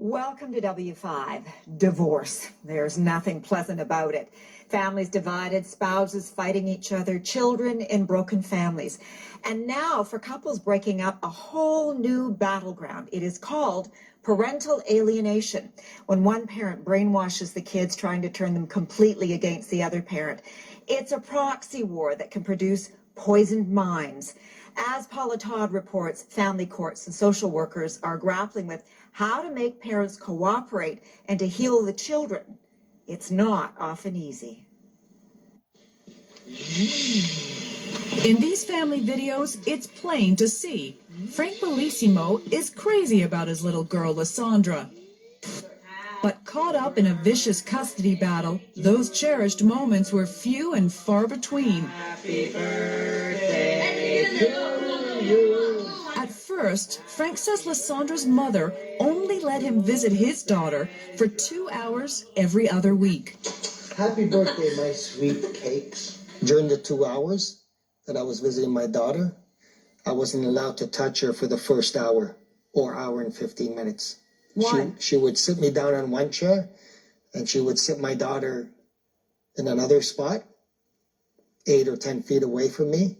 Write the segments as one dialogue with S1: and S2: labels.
S1: Welcome to W5. Divorce. There's nothing pleasant about it. Families divided, spouses fighting each other, children in broken families. And now for couples breaking up, a whole new battleground. It is called parental alienation, when one parent brainwashes the kids, trying to turn them completely against the other parent. It's a proxy war that can produce poisoned minds. As Paula Todd reports, family courts and social workers are grappling with how to make parents cooperate and to heal the children. It's not often easy.
S2: In these family videos, it's plain to see Frank Bellissimo is crazy about his little girl, Lysandra. But caught up in a vicious custody battle, those cherished moments were few and far between.
S3: Happy birthday to you.
S2: At first, Frank says Lysandra's mother only let him visit his daughter for 2 hours every other week.
S4: Happy birthday, my sweet cakes. During the 2 hours that I was visiting my daughter, I wasn't allowed to touch her for the first hour or hour and 15 minutes.
S2: Why?
S4: She would sit me down on one chair, and she would sit my daughter in another spot, 8 or 10 feet away from me,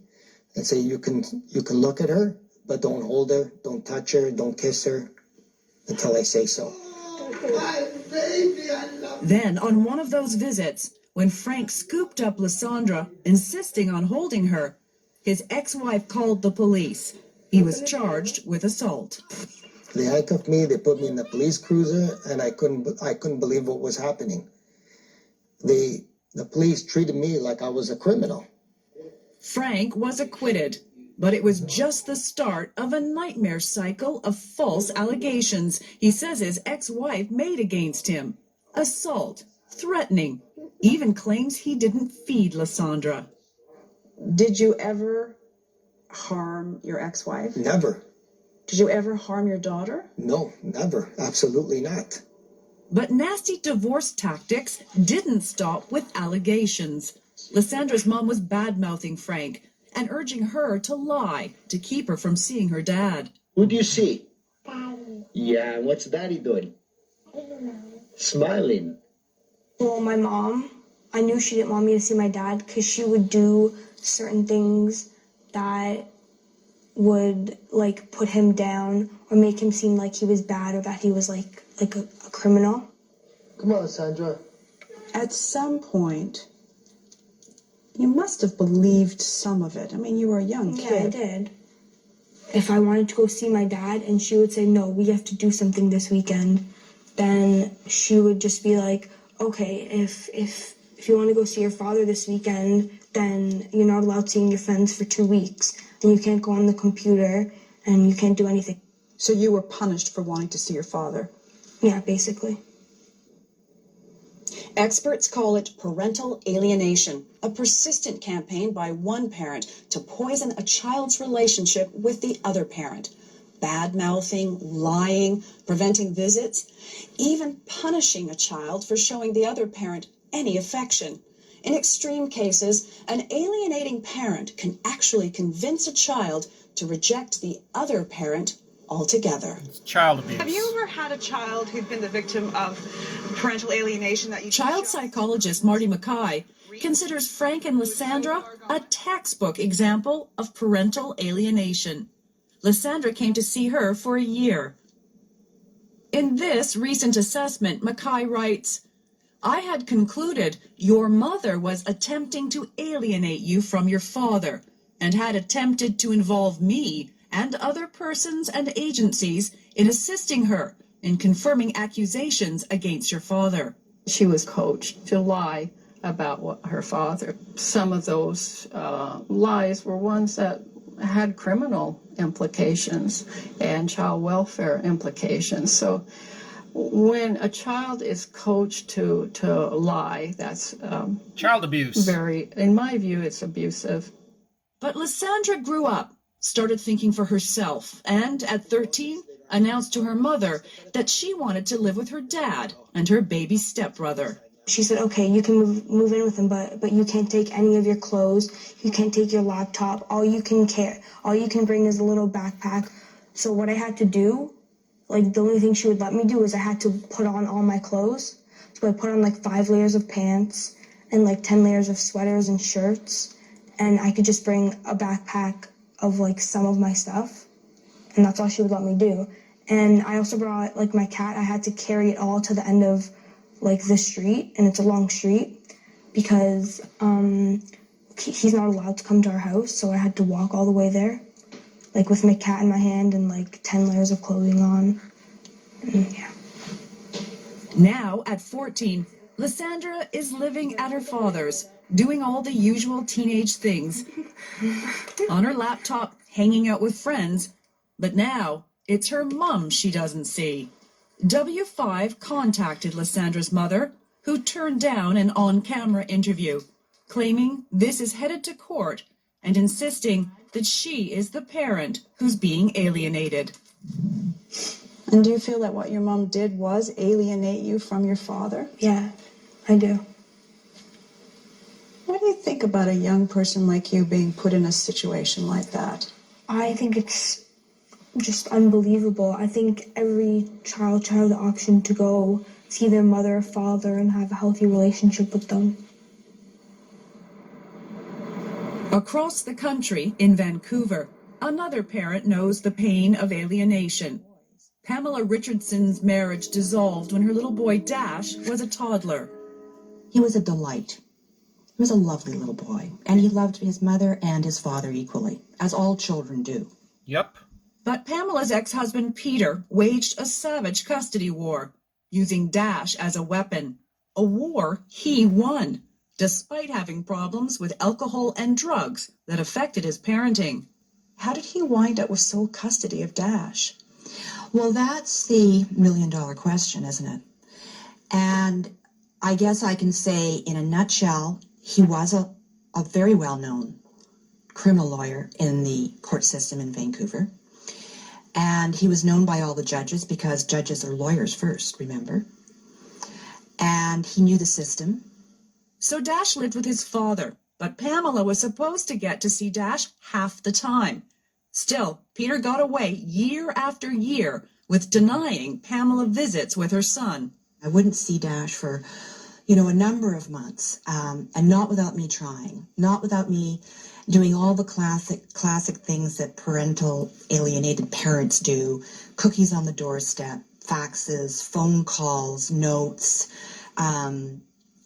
S4: and say, you can look at her, but don't hold her, don't touch her, don't kiss her until I say so.
S3: My baby, I love you.
S2: Then, on one of those visits, when Frank scooped up Lysandra, insisting on holding her, his ex-wife called the police. He was charged with assault.
S4: They handcuffed me, they put me in the police cruiser, and I couldn't believe what was happening. The police treated me like I was a criminal.
S2: Frank was acquitted, but it was just the start of a nightmare cycle of false allegations he says his ex-wife made against him. Assault, threatening, even claims he didn't feed Lysandra.
S5: Did you ever harm your ex-wife?
S4: Never.
S5: Did you ever harm your daughter?
S4: No, never. Absolutely not.
S2: But nasty divorce tactics didn't stop with allegations. Lysandra's mom was bad-mouthing Frank and urging her to lie to keep her from seeing her dad.
S6: Who do you see?
S7: Daddy.
S6: Yeah, what's Daddy doing?
S7: I don't know.
S6: Smiling.
S7: Well, my mom, I knew she didn't want me to see my dad because she would do certain things that would like put him down or make him seem like he was bad or that he was like a criminal.
S4: Come on, Sandra.
S5: At some point, you must have believed some of it. I mean, you were a young
S7: Yeah,
S5: kid.
S7: I did. If I wanted to go see my dad and she would say, no, we have to do something this weekend, then she would just be like, okay, if you want to go see your father this weekend, then you're not allowed seeing your friends for 2 weeks. Then you can't go on the computer and you can't do anything.
S5: So you were punished for wanting to see your father.
S7: Yeah, basically.
S8: Experts call it parental alienation, a persistent campaign by one parent to poison a child's relationship with the other parent. Bad-mouthing, lying, preventing visits, even punishing a child for showing the other parent any affection. In extreme cases, an alienating parent can actually convince a child to reject the other parent altogether.
S9: Child abuse.
S10: Have you ever had a child who'd been the victim of parental alienation that you...
S2: Child psychologist Marty Mackay considers Frank and Lysandra a textbook example of parental alienation. Lysandra came to see her for a year. In this recent assessment, Mackay writes, I had concluded your mother was attempting to alienate you from your father and had attempted to involve me and other persons and agencies in assisting her in confirming accusations against your father.
S11: She was coached to lie about her father. Some of those lies were ones that had criminal implications and child welfare implications. So when a child is coached to lie, that's
S9: child abuse.
S11: In my view, it's abusive.
S2: But Lysandra grew up, started thinking for herself, and at 13, announced to her mother that she wanted to live with her dad and her baby stepbrother.
S7: She said, okay, you can move in with him, but you can't take any of your clothes. You can't take your laptop. All you can bring is a little backpack. So what I had to do Like, the only thing she would let me do is I had to put on all my clothes. So I put on like 5 layers of pants and like 10 layers of sweaters and shirts. And I could just bring a backpack of like some of my stuff. And that's all she would let me do. And I also brought like my cat. I had to carry it all to the end of like the street. And it's a long street because he's not allowed to come to our house. So I had to walk all the way there, like with my cat in my hand and like 10 layers of clothing on. And yeah.
S2: Now, at 14, Lysandra is living at her father's, doing all the usual teenage things. On her laptop, hanging out with friends. But now, it's her mum she doesn't see. W5 contacted Lysandra's mother, who turned down an on-camera interview, claiming this is headed to court and insisting that she is the parent who's being alienated.
S5: And do you feel that what your mom did was alienate you from your father?
S7: Yeah, I do.
S5: What do you think about a young person like you being put in a situation like that?
S7: I think it's just unbelievable. I think every child should have the option to go see their mother or father and have a healthy relationship with them.
S2: Across the country, in Vancouver, another parent knows the pain of alienation. Pamela Richardson's marriage dissolved when her little boy Dash was a toddler.
S12: He was a delight. He was a lovely little boy, and he loved his mother and his father equally, as all children do.
S9: Yep.
S2: But Pamela's ex-husband Peter waged a savage custody war, using Dash as a weapon. A war he won, despite having problems with alcohol and drugs that affected his parenting.
S5: How did he wind up with sole custody of Dash?
S12: Well, that's the million-dollar question, isn't it? And I guess I can say, in a nutshell, he was a very well-known criminal lawyer in the court system in Vancouver. And he was known by all the judges because judges are lawyers first, remember? And he knew the system.
S2: So Dash lived with his father, but Pamela was supposed to get to see Dash half the time. Still, Peter got away year after year with denying Pamela visits with her son.
S12: I wouldn't see Dash for, a number of months, and not without me trying, not without me doing all the classic things that parental alienated parents do: cookies on the doorstep, faxes, phone calls, notes,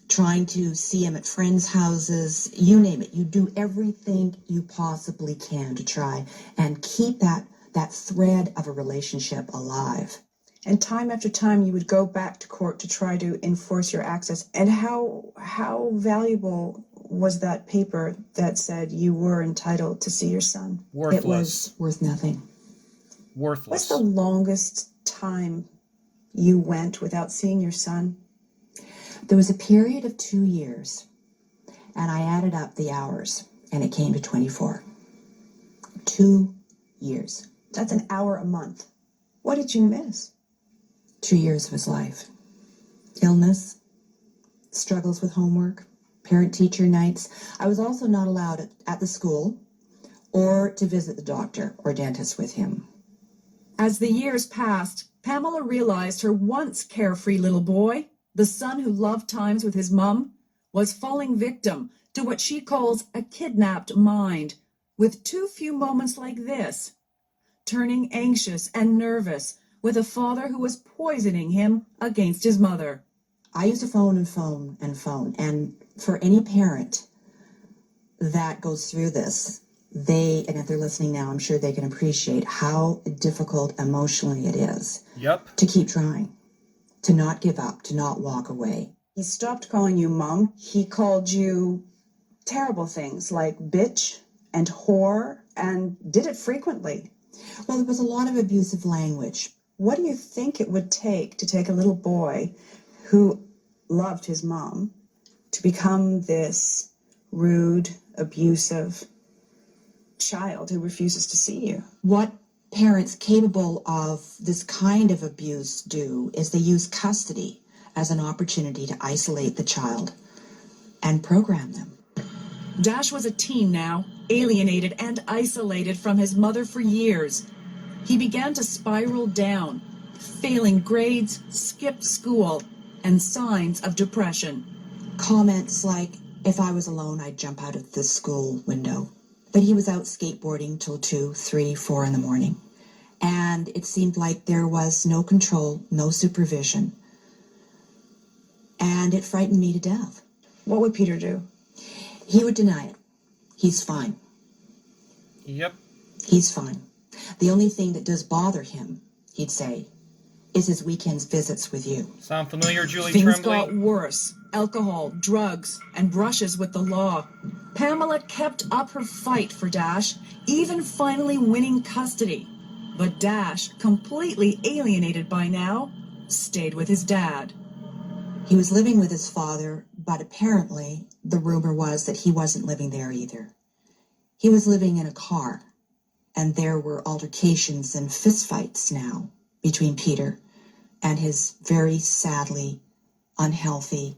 S12: trying to see him at friends' houses, you name it. You do everything you possibly can to try and keep that thread of a relationship alive.
S5: And time after time, you would go back to court to try to enforce your access. And how valuable was that paper that said you were entitled to see your son?
S9: Worthless.
S12: It was worth nothing.
S9: Worthless.
S5: What's the longest time you went without seeing your son?
S12: There was a period of 2 years, and I added up the hours, and it came to 24. 2 years.
S5: That's an hour a month. What did you miss?
S12: 2 years of his life. Illness, struggles with homework, parent-teacher nights. I was also not allowed at the school or to visit the doctor or dentist with him.
S2: As the years passed, Pamela realized her once carefree little boy, the son who loved times with his mum, was falling victim to what she calls a kidnapped mind, with too few moments like this, turning anxious and nervous with a father who was poisoning him against his mother.
S12: I used to phone and phone and phone, and for any parent that goes through this, and if they're listening now, I'm sure they can appreciate how difficult emotionally it is.
S9: Yep.
S12: To keep trying, to not give up, to not walk away.
S5: He stopped calling you mom. He called you terrible things like bitch and whore, and did it frequently.
S12: Well, there was a lot of abusive language.
S5: What do you think it would take a little boy who loved his mom to become this rude, abusive child who refuses to see you?
S12: What parents capable of this kind of abuse do is they use custody as an opportunity to isolate the child and program them.
S2: Dash was a teen now, alienated and isolated from his mother for years. He began to spiral down, failing grades, skipped school, and signs of depression.
S12: Comments like, if I was alone, I'd jump out of the school window. But he was out skateboarding till 2, 3, 4 in the morning. And it seemed like there was no control, no supervision. And it frightened me to death.
S5: What would Peter do?
S12: He would deny it. He's fine.
S9: Yep.
S12: He's fine. The only thing that does bother him, he'd say, is his weekend's visits with you.
S9: Sound familiar, Julie
S2: Things
S9: Tremblay?
S2: got worse. Alcohol, drugs, and brushes with the law. Pamela kept up her fight for Dash, even finally winning custody. But Dash, completely alienated by now, stayed with his dad.
S12: He was living with his father, but apparently the rumor was that he wasn't living there either. He was living in a car, and there were altercations and fistfights now between Peter and his very sadly unhealthy,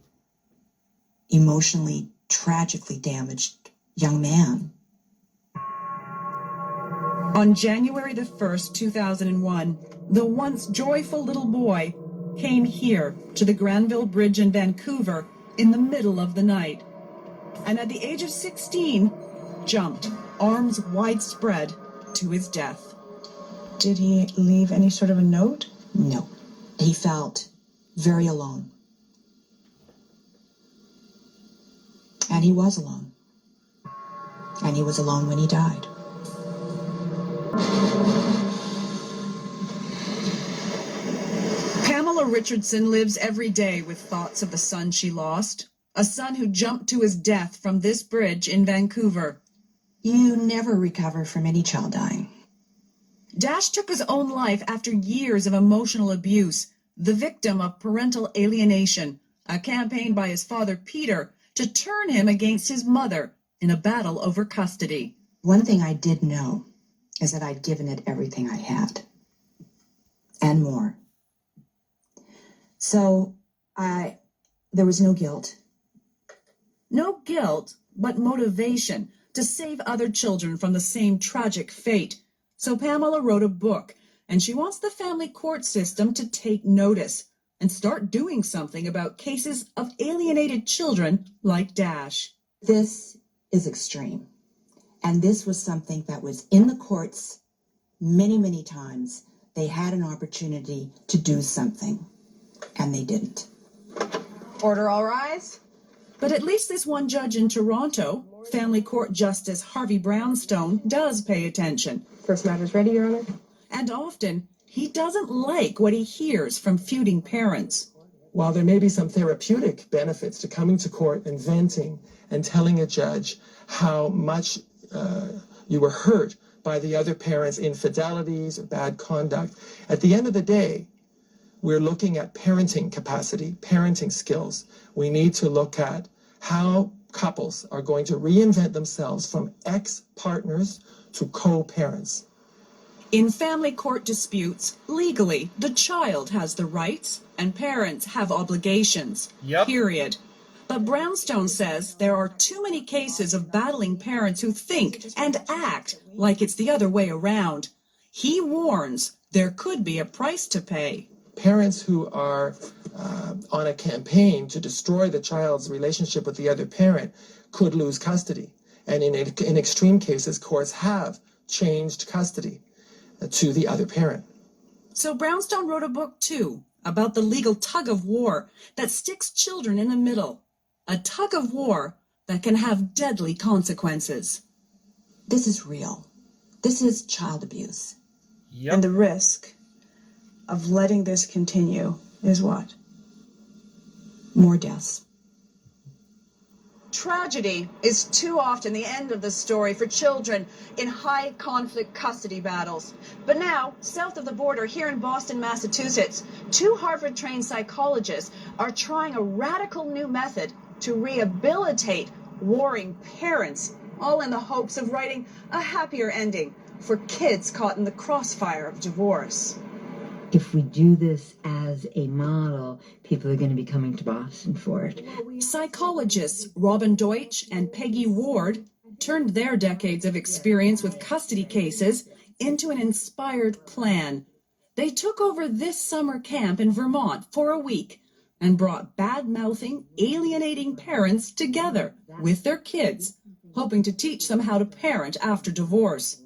S12: emotionally, tragically damaged young man.
S2: On January the 1st, 2001, the once joyful little boy came here to the Granville Bridge in Vancouver in the middle of the night. And at the age of 16, jumped, arms widespread, to his death.
S5: Did he leave any sort of a note?
S12: No. He felt very alone. And he was alone. And he was alone when he died.
S2: Pamela Richardson lives every day with thoughts of the son she lost, a son who jumped to his death from this bridge in Vancouver.
S12: You never recover from any child dying.
S2: Dash took his own life after years of emotional abuse, the victim of parental alienation, a campaign by his father Peter to turn him against his mother in a battle over custody.
S12: One thing I did know is that I'd given it everything I had. And more. So there was no guilt.
S2: No guilt, but motivation to save other children from the same tragic fate. So Pamela wrote a book, and she wants the family court system to take notice and start doing something about cases of alienated children like Dash.
S12: This is extreme. And this was something that was in the courts many, many times. They had an opportunity to do something, and they didn't.
S10: Order all rise.
S2: But at least this one judge in Toronto, Family Court Justice Harvey Brownstone, does pay attention.
S10: First matter's ready, Your Honor.
S2: And often, he doesn't like what he hears from feuding parents.
S13: While there may be some therapeutic benefits to coming to court and venting and telling a judge how much you were hurt by the other parent's infidelities or bad conduct, at the end of the day, we're looking at parenting capacity, parenting skills. We need to look at how couples are going to reinvent themselves from ex-partners to co-parents.
S2: In family court disputes, legally, the child has the rights and parents have obligations.
S9: Yep.
S2: Period. But Brownstone says there are too many cases of battling parents who think and act like it's the other way around. He warns there could be a price to pay.
S13: Parents who are on a campaign to destroy the child's relationship with the other parent could lose custody. And in extreme cases, courts have changed custody to the other parent.
S2: So Brownstone wrote a book, too, about the legal tug-of-war that sticks children in the middle. A tug-of-war that can have deadly consequences.
S12: This is real. This is child abuse.
S9: Yep.
S5: And the risk of letting this continue is what?
S12: More deaths.
S10: Tragedy is too often the end of the story for children in high conflict custody battles. But now, south of the border here in Boston, Massachusetts, 2 Harvard-trained psychologists are trying a radical new method to rehabilitate warring parents, all in the hopes of writing a happier ending for kids caught in the crossfire of divorce.
S14: If we do this as a model, people are going to be coming to Boston for it.
S2: Psychologists Robin Deutsch and Peggy Ward turned their decades of experience with custody cases into an inspired plan. They took over this summer camp in Vermont for a week and brought bad-mouthing, alienating parents together with their kids, hoping to teach them how to parent after divorce.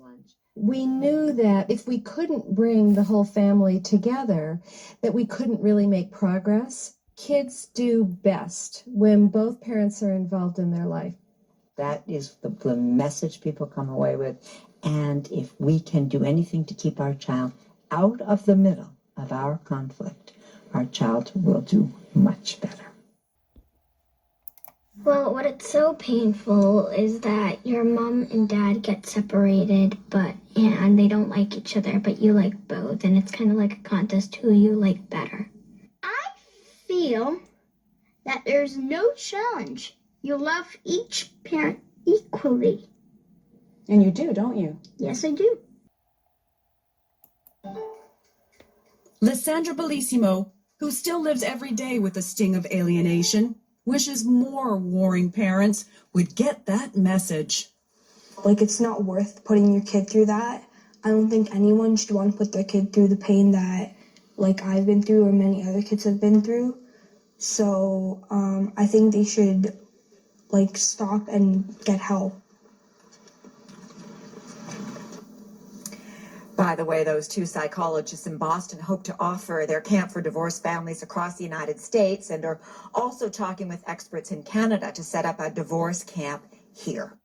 S15: We knew that if we couldn't bring the whole family together, that we couldn't really make progress. Kids do best when both parents are involved in their life.
S14: That is the message people come away with. And if we can do anything to keep our child out of the middle of our conflict, our child will do much better.
S16: Well, what it's so painful is that your mom and dad get separated, and they don't like each other, but you like both, and it's kind of like a contest who you like better. I feel that there's no challenge. You love each parent equally.
S5: And you do, don't you?
S16: Yes, I do.
S2: Lysandra Bellissimo, who still lives every day with the sting of alienation, wishes more warring parents would get that message.
S7: Like, it's not worth putting your kid through that. I don't think anyone should want to put their kid through the pain that, like, I've been through or many other kids have been through. So I think they should, like, stop and get help.
S1: By the way, those two psychologists in Boston hope to offer their camp for divorced families across the United States and are also talking with experts in Canada to set up a divorce camp here.